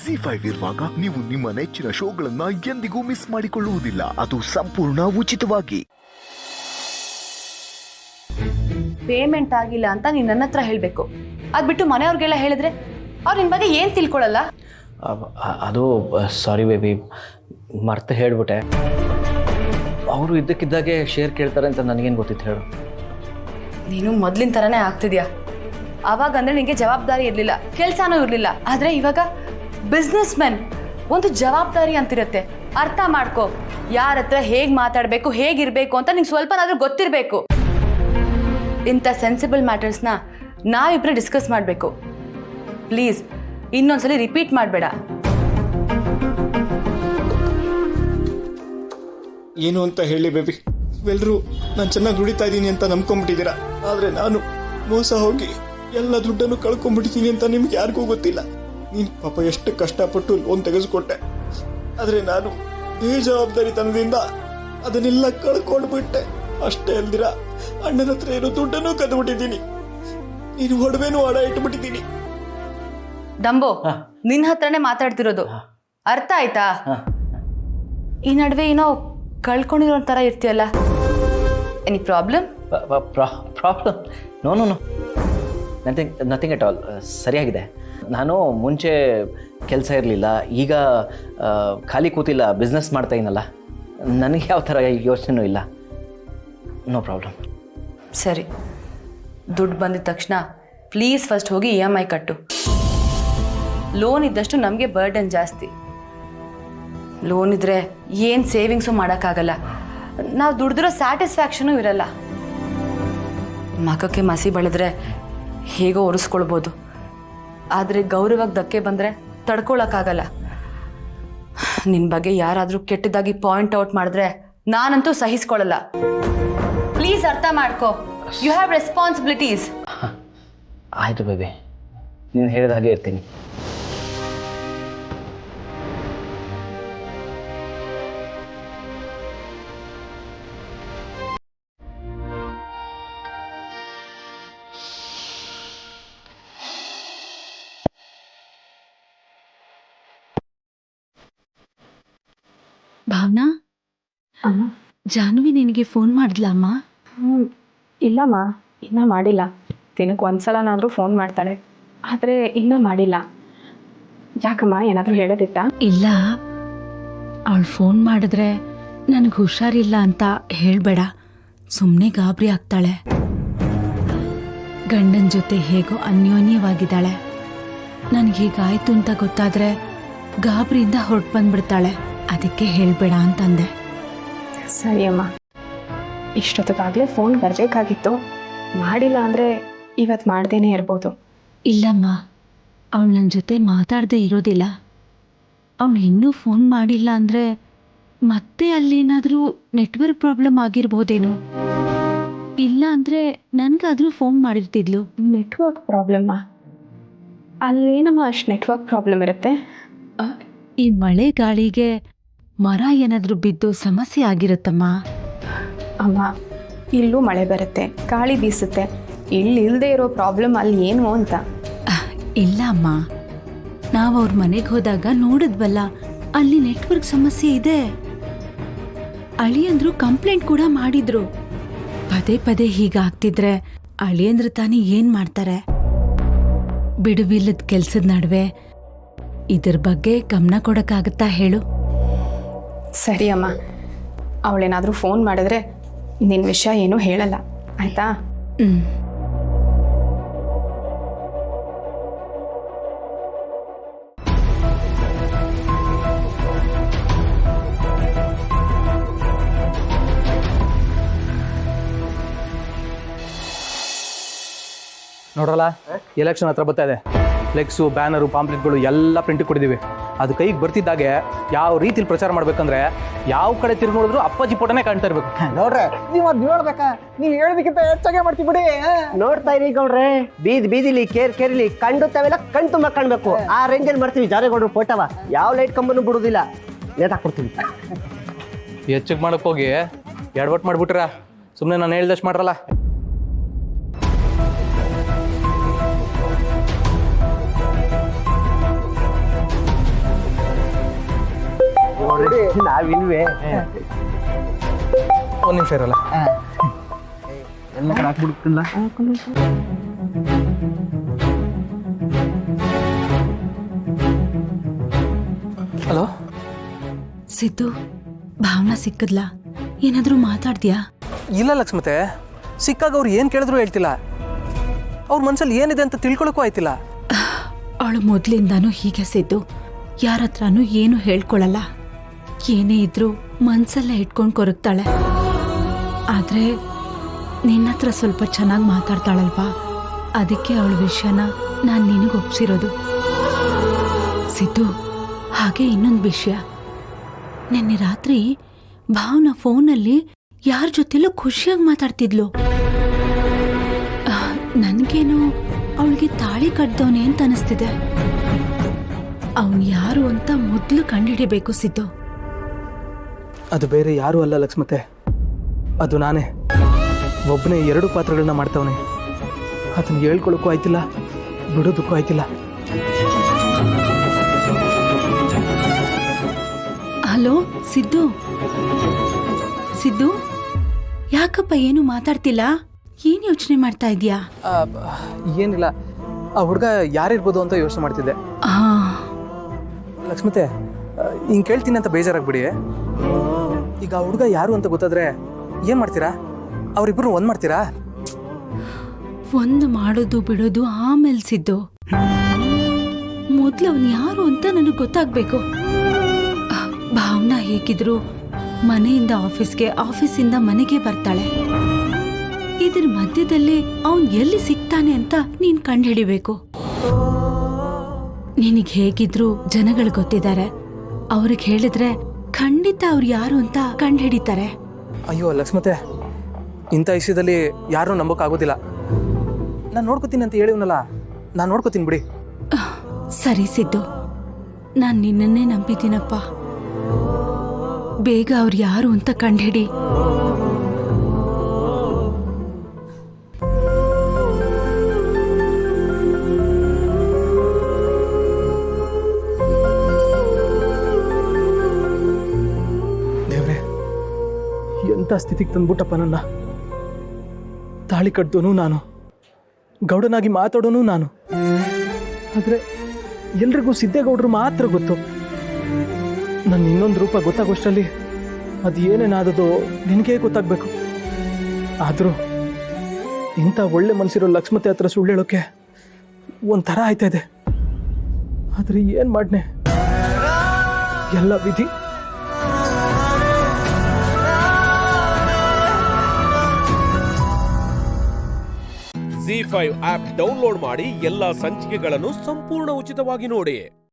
ZEE5 ಇರುವಾಗ ನೀವು ನಿಮ್ಮ ನೆಚ್ಚಿನ ಶೋಗಳನ್ನ ಎಂದಿಗೂ ಮಿಸ್ ಮಾಡಿಕೊಳ್ಳುವುದಿಲ್ಲ. ಅದು ಸಂಪೂರ್ಣ ಉಚಿತವಾಗಿ. ಪೇಮೆಂಟ್ ಆಗಿಲ್ಲ ಅಂತ ನೀನು ನನ್ನ ಹತ್ರ ಹೇಳಬೇಕು. ಅದು ಬಿಟ್ಟು ಮನೆಯವ್ರಿಗೆಲ್ಲ ಹೇಳಿದ್ರೆ ಅವ್ರು ನಿನ್ನ ಬಗ್ಗೆ ಏನು ತಿಳ್ಕೊಳ್ಳಲ್ಲ. ಅದು ಸಾರಿ ಬೇಬಿ, ಮರ್ತೆ ಹೇಳ್ಬಿಟ್ಟೆ. ಅವರು ಇದ್ದಕ್ಕಿದ್ದಾಗೆ ಶೇರ್ ಕೇಳ್ತಾರೆ ಅಂತ ನನಗೇನು ಗೊತ್ತಿತ್ತು ಹೇಳು. ನೀನು ಮೊದಲಿನ ಥರನೇ ಆಗ್ತಿದ್ಯಾ. ಆವಾಗ ಅಂದರೆ ನಿನಗೆ ಜವಾಬ್ದಾರಿ ಇರಲಿಲ್ಲ, ಕೆಲಸನೂ ಇರಲಿಲ್ಲ. ಆದರೆ ಇವಾಗ ಬಿಸ್ನೆಸ್ ಮೆನ್ ಒಂದು ಜವಾಬ್ದಾರಿ ಅಂತಿರುತ್ತೆ. ಅರ್ಥ ಮಾಡ್ಕೋ, ಯಾರ ಹತ್ರ ಹೇಗೆ ಮಾತಾಡಬೇಕು, ಹೇಗಿರಬೇಕು ಅಂತ ನಿಂಗೆ ಸ್ವಲ್ಪನಾದ್ರೂ ಗೊತ್ತಿರಬೇಕು. ಇಂಥ ಸೆನ್ಸಿಬಲ್ ಮ್ಯಾಟರ್ಸ್ನ ನಾವಿಬ್ಬರೇ ಡಿಸ್ಕಸ್ ಮಾಡಬೇಕು. ಪ್ಲೀಸ್ ಇನ್ನೊಂದ್ಸಲಿ ರಿಪೀಟ್ ಮಾಡಬೇಡ. ಏನು ಅಂತ ಹೇಳಿ ಬೇಬಿ, ಎಲ್ಲರೂ ನಾನು ಚೆನ್ನಾಗಿ ದುಡಿತಾ ಇದ್ದೀನಿ ಅಂತ ನಂಬ್ಕೊಂಡ್ಬಿಟ್ಟಿದ್ದೀರಾ. ಆದರೆ ನಾನು ಮೋಸ ಹೋಗಿ ಎಲ್ಲ ದುಡ್ಡನ್ನು ಕಳ್ಕೊಂಡ್ಬಿಟ್ಟಿದ್ದೀನಿ ಅಂತ ನಿಮ್ಗೆ ಯಾರಿಗೂ ಗೊತ್ತಿಲ್ಲ. ನೀನು ಪಾಪ ಎಷ್ಟು ಕಷ್ಟಪಟ್ಟು ಲೋನ್ ತೆಗೆದುಕೊಟ್ಟೆ, ಆದರೆ ನಾನು ಬೇಜವಾಬ್ದಾರಿತನದಿಂದ ಅದನ್ನೆಲ್ಲ ಕಳ್ಕೊಂಡ್ಬಿಟ್ಟೆ. ಅಷ್ಟೇ ಅಲ್ದಿರ ಅಣ್ಣನ ಹತ್ರ ಏನೋ ದುಡ್ಡನ್ನು ಕದ್ಬಿಟ್ಟಿದ್ದೀನಿ. ನೀನು ಒಡವೆನೂ ಅಡ ಇಟ್ಬಿಟ್ಟಿದ್ದೀನಿ. ಡಂಬೋ, ನಿನ್ನ ಹತ್ರನೇ ಮಾತಾಡ್ತಿರೋದು, ಅರ್ಥ ಆಯ್ತಾ? ಈ ನಡುವೆ ಏನೋ ಕಳ್ಕೊಂಡಿರೋ ಥರ ಇರ್ತೀಯಲ್ಲ, any problem? Problem? No no no, nothing at all. ಸರಿಯಾಗಿದೆ. ನಾನು ಮುಂಚೆ ಕೆಲಸ ಇರಲಿಲ್ಲ, ಈಗ ಖಾಲಿ ಕೂತಿಲ್ಲ, ಬಿಸ್ನೆಸ್ ಮಾಡ್ತಾ ಇದ್ದೀನಲ್ಲ, ನನಗೆ ಯಾವ ಥರ ಯೋಚನೆಯೂ ಇಲ್ಲ. No problem. ಸರಿ, ದುಡ್ಡು ಬಂದಿದ ತಕ್ಷಣ ಪ್ಲೀಸ್ ಫಸ್ಟ್ ಹೋಗಿ EMI ಕಟ್ಟು. ಲೋನ್ ಇದ್ದಷ್ಟು ನಮಗೆ ಬರ್ಡನ್ ಜಾಸ್ತಿ. ಲೋನ್ ಇದ್ದರೆ ಏನು ಸೇವಿಂಗ್ಸು ಮಾಡೋಕ್ಕಾಗಲ್ಲ, ನಾವು ದುಡ್ದಿರೋ ಸ್ಯಾಟಿಸ್ಫ್ಯಾಕ್ಷನೂ ಇರಲ್ಲ. ಮಖಕ್ಕೆ ಮಸಿ ಬೆಳೆದ್ರೆ ಹೇಗೋ ಒರೆಸ್ಕೊಳ್ಬೋದು, ಆದರೆ ಗೌರವಕ್ಕೆ ಧಕ್ಕೆ ಬಂದರೆ ತಡ್ಕೊಳಕ್ಕಾಗಲ್ಲ. ನಿನ್ನ ಬಗ್ಗೆ ಯಾರಾದರೂ ಕೆಟ್ಟದಾಗಿ ಪಾಯಿಂಟ್ ಔಟ್ ಮಾಡಿದ್ರೆ ನಾನಂತೂ ಸಹಿಸ್ಕೊಳ್ಳಲ್ಲ. ಪ್ಲೀಸ್ ಅರ್ಥ ಮಾಡ್ಕೋ, ಯು ಹ್ಯಾವ್ ರೆಸ್ಪಾನ್ಸಿಬಿಲಿಟೀಸ್. ಆಯಿತು ಬೇಬಿ, ನೀನು ಹೇಳಿದ ಹಾಗೆ ಇರ್ತೀನಿ. ಭಾವನಾ, ಅಮ್ಮ, ಜಾನ್ವಿ ನಿನಗೆ ಫೋನ್ ಮಾಡಿದ್ಲಮ್ಮ? ಇಲ್ಲಮ್ಮ, ಇನ್ನೂ ಮಾಡಿಲ್ಲ. ದಿನಕ್ಕೆ ಒಂದ್ಸಲನಾದರೂ ಫೋನ್ ಮಾಡ್ತಾಳೆ, ಆದರೆ ಇನ್ನೂ ಮಾಡಿಲ್ಲ. ಯಾಕಮ್ಮ, ಏನಾದರೂ ಹೇಳೋದಿತ್ತಾ? ಇಲ್ಲ, ಅವಳು ಫೋನ್ ಮಾಡಿದ್ರೆ ನನಗೆ ಹುಷಾರಿಲ್ಲ ಅಂತ ಹೇಳಬೇಡ, ಸುಮ್ಮನೆ ಗಾಬರಿ ಆಗ್ತಾಳೆ. ಗಂಡನ ಜೊತೆ ಹೇಗೋ ಅನ್ಯೋನ್ಯವಾಗಿದ್ದಾಳೆ. ನನಗೆ ಹೀಗಾಯ್ತು ಅಂತ ಗೊತ್ತಾದರೆ ಗಾಬರಿಯಿಂದ ಹೊರಟು ಬಂದ್ಬಿಡ್ತಾಳೆ. ಅದಕ್ಕೆ ಹೇಳಬೇಡ ಅಂತಂದೆ. ಸರಿ ಅಮ್ಮ, ಇಷ್ಟೊತ್ತಿಗಾಗಲೇ ಫೋನ್ ಬರಬೇಕಾಗಿತ್ತು. ಮಾಡಿಲ್ಲ ಅಂದರೆ ಇವತ್ತು ಮಾಡ್ದೇನೆ ಇರ್ಬೋದು. ಇಲ್ಲಮ್ಮ, ಅವಳು ನನ್ನ ಜೊತೆ ಮಾತಾಡದೇ ಇರೋದಿಲ್ಲ. ಅವಳು ಇನ್ನೂ ಫೋನ್ ಮಾಡಿಲ್ಲ ಅಂದರೆ ಮತ್ತೆ ಅಲ್ಲೇನಾದರೂ ನೆಟ್ವರ್ಕ್ ಪ್ರಾಬ್ಲಮ್ ಆಗಿರ್ಬೋದೇನೋ. ಇಲ್ಲ ಅಂದರೆ ನನಗಾದರೂ ಫೋನ್ ಮಾಡಿರ್ತಿದ್ಲು. ನೆಟ್ವರ್ಕ್ ಪ್ರಾಬ್ಲಮ್ಮ? ಅಲ್ಲೇನಮ್ಮ ಅಷ್ಟು ನೆಟ್ವರ್ಕ್ ಪ್ರಾಬ್ಲಮ್ ಇರುತ್ತೆ? ಈ ಮಳೆ ಗಾಳಿಗೆ ಮರ ಏನಾದರೂ ಬಿದ್ದು ಸಮಸ್ಯೆ ಆಗಿರುತ್ತಮ್ಮ. ಅಮ್ಮ, ಇಲ್ಲೂ ಮಳೆ ಬರುತ್ತೆ, ಗಾಳಿ ಬೀಸುತ್ತೆ. ಇಲ್ಲಿ ಇಲ್ಲದೆ ಇರೋ ಪ್ರಾಬ್ಲಮ್ ಅಲ್ಲಿ ಏನು ಅಂತ? ಇಲ್ಲ ಅಮ್ಮ, ನಾವು ಅವ್ರ ಮನೆಗೆ ಹೋದಾಗ ನೋಡಿದ್ವಲ್ಲ, ಅಲ್ಲಿ ನೆಟ್ವರ್ಕ್ ಸಮಸ್ಯೆ ಇದೆ. ಅಳಿಯಂದ್ರು ಕಂಪ್ಲೇಂಟ್ ಕೂಡ ಮಾಡಿದ್ರು. ಪದೇ ಪದೇ ಹೀಗಾಗ್ತಿದ್ರೆ ಅಳಿಯಂದ್ರು ತಾನೇ ಏನು ಮಾಡ್ತಾರೆ? ಬಿಡುವಿಲ್ಲದ ಕೆಲ್ಸದ ನಡುವೆ ಇದ್ರ ಬಗ್ಗೆ ಗಮನ ಕೊಡೋಕ್ಕಾಗತ್ತಾ ಹೇಳು? ಸರಿ ಅಮ್ಮ, ಅವಳೇನಾದರೂ ಫೋನ್ ಮಾಡಿದ್ರೆ ನಿನ್ನ ವಿಷಯ ಏನೂ ಹೇಳಲ್ಲ, ಆಯಿತಾ? ನೋಡ್ರಲ್ಲ, ಎಲೆಕ್ಷನ್ ಹತ್ರ ಬರ್ತಾ ಇದೆ. ಫ್ಲೆಕ್ಸು, ಬ್ಯಾನರು, ಪಾಂಪ್ಲೆಟ್ಗಳು ಎಲ್ಲ ಪ್ರಿಂಟಿಗೆ ಕೊಟ್ಟಿದ್ದೀವಿ. ಅದು ಕೈಗೆ ಬರ್ತಿದ್ದಾಗೆ ಯಾವ ರೀತಿಲಿ ಪ್ರಚಾರ ಮಾಡ್ಬೇಕಂದ್ರೆ ಯಾವ ಕಡೆ ತಿರುಗಿ ನೋಡಿದ್ರು ಅಪ್ಪಾಜಿ ಫೋಟೋನೇ ಕಾಣ್ತಾ ಇರ್ಬೇಕು. ನೋಡ್ರೆ, ನೀವು ಅದು ಹೇಳ್ಬೇಕಾ? ನೀವು ಹೇಳೋದಕ್ಕಿಂತ ಹೆಚ್ಚಾಗೆ ಮಾಡ್ತೀವಿ ಬಿಡಿ. ನೋಡ್ತಾ ಇರಿ ಗೌಡ್ರೆ, ಬೀದಿಲಿ ಕೇರಿಲಿ ಕಂಡು ತಾವೆಲ್ಲ ಕಣ್ ತುಂಬ ಕಾಣ್ಬೇಕು. ಆ ರೇಂಜಲ್ಲಿ ಮಾಡ್ತೀವಿ ಜಾರೇಗೌಡ್ರು ಫೋಟೋವ. ಯಾವ ಲೈಟ್ ಕಂಬನು ಬಿಡುದಿಲ್ಲ, ನೇತಾಕ್ಬಿಡ್ತೀವಿ. ಹೆಚ್ಚಿಗೆ ಮಾಡಕ್ಕೆ ಹೋಗಿ ಎಡವಟ್ಟು ಮಾಡ್ಬಿಟ್ರ ಸುಮ್ಮನೆ ನಾನು ಹೇಳ್ದಷ್ಟು ಮಾಡ್ರಲ್ಲ. ನಾವಿಲ್ವೇ ಒಂದು ನಿಮಿಷ ಇರಲ್ಲ. ಎಲ್ಲ ಕಡೆ ಹಾಕ್ಬಿಡ್ತಿಲ್ಲ. ಹಲೋ, ಸಿದ್ದು, ಭಾವನಾ ಸಿಕ್ಕದ್ಲಾ? ಏನಾದರೂ ಮಾತಾಡ್ತೀಯಾ? ಇಲ್ಲ ಲಕ್ಷ್ಮತೆ, ಸಿಕ್ಕಾಗ ಅವ್ರು ಏನು ಕೇಳಿದ್ರು ಹೇಳ್ತಿಲ್ಲ. ಅವ್ರ ಮನ್ಸಲ್ಲಿ ಏನಿದೆ ಅಂತ ತಿಳ್ಕೊಳಕ್ಕೂ ಆಯ್ತಿಲ್ಲ. ಅವಳು ಮೊದಲಿಂದಾನೂ ಹೀಗೆ ಸಿದ್ದು, ಯಾರ ಹತ್ರನೂ ಏನು ಹೇಳ್ಕೊಳಲ್ಲ. ಏನೇ ಇದ್ರೂ ಮನ್ಸಲ್ಲೇ ಇಟ್ಕೊಂಡು ಕೊರಗ್ತಾಳೆ. ಆದರೆ ನಿನ್ನ ಹತ್ರ ಸ್ವಲ್ಪ ಚೆನ್ನಾಗಿ ಮಾತಾಡ್ತಾಳಲ್ವಾ, ಅದಕ್ಕೆ ಅವಳ ವಿಷಯನ ನಾನು ನಿನಗೆ ಒಪ್ಸಿರೋದು. ಸಿದ್ದು, ಹಾಗೆ ಇನ್ನೊಂದು ವಿಷಯ, ನಿನ್ನೆ ರಾತ್ರಿ ಭಾವನಾ ಫೋನಲ್ಲಿ ಯಾರ ಜೊತೆಲೂ ಖುಷಿಯಾಗಿ ಮಾತಾಡ್ತಿದ್ಲು. ನನಗೇನೋ ಅವಳಿಗೆ ತಾಳಿ ಕಟ್ದವನೇ ಅಂತ ಅನಿಸ್ತಿದೆ. ಅವನು ಯಾರು ಅಂತ ಮೊದಲು ಕಂಡುಹಿಡಿಬೇಕು ಸಿದ್ದು. ಅದು ಬೇರೆ ಯಾರೂ ಅಲ್ಲ ಲಕ್ಷ್ಮತೆ, ಅದು ನಾನೇ. ಒಬ್ಬನೇ 2 ಪಾತ್ರಗಳನ್ನ ಮಾಡ್ತವನೆ. ಅದನ್ನ ಹೇಳ್ಕೊಳಕ್ಕೂ ಆಯ್ತಿಲ್ಲ, ಬಿಡೋದಕ್ಕೂ ಆಯ್ತಿಲ್ಲ. ಹಲೋ ಸಿದ್ದು, ಸಿದ್ದು, ಯಾಕಪ್ಪ ಏನು ಮಾತಾಡ್ತಿಲ್ಲ? ಏನು ಯೋಚನೆ ಮಾಡ್ತಾ ಇದೀಯಾ? ಏನಿಲ್ಲ, ಆ ಹುಡುಗ ಯಾರಿರ್ಬೋದು ಅಂತ ಯೋಚನೆ ಮಾಡ್ತಿದ್ದೆ. ಲಕ್ಷ್ಮತೆ, ಹಿಂಗೆ ಕೇಳ್ತೀನಿ ಅಂತ ಬೇಜಾರಾಗ್ಬಿಡಿ. ಈಗ ಆ ಹುಡುಗ ಯಾರು ಅಂತ ಗೊತ್ತಾದ್ರೆ ಏನು ಮಾಡ್ತೀರಾ? ಅವರಿಬ್ಬರು ಒಂದು ಮಾಡ್ತೀರಾ? ಒಂದು ಮಾಡೋದು ಬಿಡೋದು ಆಮೇಲೆ ಸಿದ್ದು. ಮೊದಲು ಅವನು ಯಾರು ಅಂತ ನನಗೆ ಗೊತ್ತಾಗ್ಬೇಕು. ಭಾವನಾ ಹೇಗಿದ್ರು ಮನೆಯಿಂದ ಆಫೀಸ್ಗೆ, ಆಫೀಸಿಂದ ಮನೆಗೆ ಬರ್ತಾಳೆ. ಇದ್ರ ಮಧ್ಯದಲ್ಲಿ ಅವನ್ ಎಲ್ಲಿ ಸಿಗ್ತಾನೆ ಅಂತ ನೀನ್ ಕಂಡುಹಿಡಿಬೇಕು. ನಿನಗೆ ಹೇಗಿದ್ರು ಜನಗಳು ಗೊತ್ತಿದ್ದಾರೆ. ಅವ್ರಿಗೆ ಹೇಳಿದ್ರೆ ಖಂಡಿತ ಅವ್ರು ಯಾರು ಅಂತ ಕಂಡುಹಿಡಿತಾರೆ. ಅಯ್ಯೋ ಲಕ್ಷ್ಮತೆ, ಇಂಥ ವಿಷಯದಲ್ಲಿ ಯಾರನ್ನೂ ನಂಬೋಕ್ಕಾಗೋದಿಲ್ಲ. ನಾನು ನೋಡ್ಕೋತೀನಿ ಅಂತ ಹೇಳಿವ್ನಲ್ಲ, ನಾನು ನೋಡ್ಕೋತೀನಿ ಬಿಡಿ. ಸರಿ ಸಿದ್ದು, ನಾನು ನಿನ್ನನ್ನೇ ನಂಬಿದ್ದೀನಪ್ಪ. ಬೇಗ ಅವ್ರು ಯಾರು ಅಂತ ಕಂಡುಹಿಡಿ. ದೇವ್ರೆ, ಎಂಥ ಸ್ಥಿತಿಗೆ ತಂದ್ಬಿಟ್ಟಪ್ಪ ನನ್ನ. ತಾಳಿ ಕಟ್ಟೋನು ನಾನು, ಗೌಡನಾಗಿ ಮಾತಾಡೋನು ನಾನು. ಆದರೆ ಎಲ್ರಿಗೂ ಸಿದ್ದೇಗೌಡರು ಮಾತ್ರ ಗೊತ್ತು. ನನ್ನ ಇನ್ನೊಂದು ರೂಪ ಗೊತ್ತಾಗೋಷ್ಟರಲ್ಲಿ ಅದು ಏನೇನಾದದೋ ನಿನಗೇ ಗೊತ್ತಾಗಬೇಕು. ಆದರೂ ಇಂಥ ಒಳ್ಳೆ ಮನಸ್ಸಿರೋ ಲಕ್ಷ್ಮತೆ ಹತ್ರ ಸುಳ್ಳು ಹೇಳೋಕ್ಕೆ ಒಂಥರ ಆಯ್ತಾ ಇದೆ. ಆದರೆ ಏನು ಮಾಡ್ನೆ, ಎಲ್ಲ ವಿಧಿ. ZEE5 ಆಪ್ ಡೌನ್ಲೋಡ್ ಮಾಡಿ ಎಲ್ಲಾ ಸಂಚಿಕೆಗಳನ್ನು ಸಂಪೂರ್ಣ ಉಚಿತವಾಗಿ ನೋಡಿ.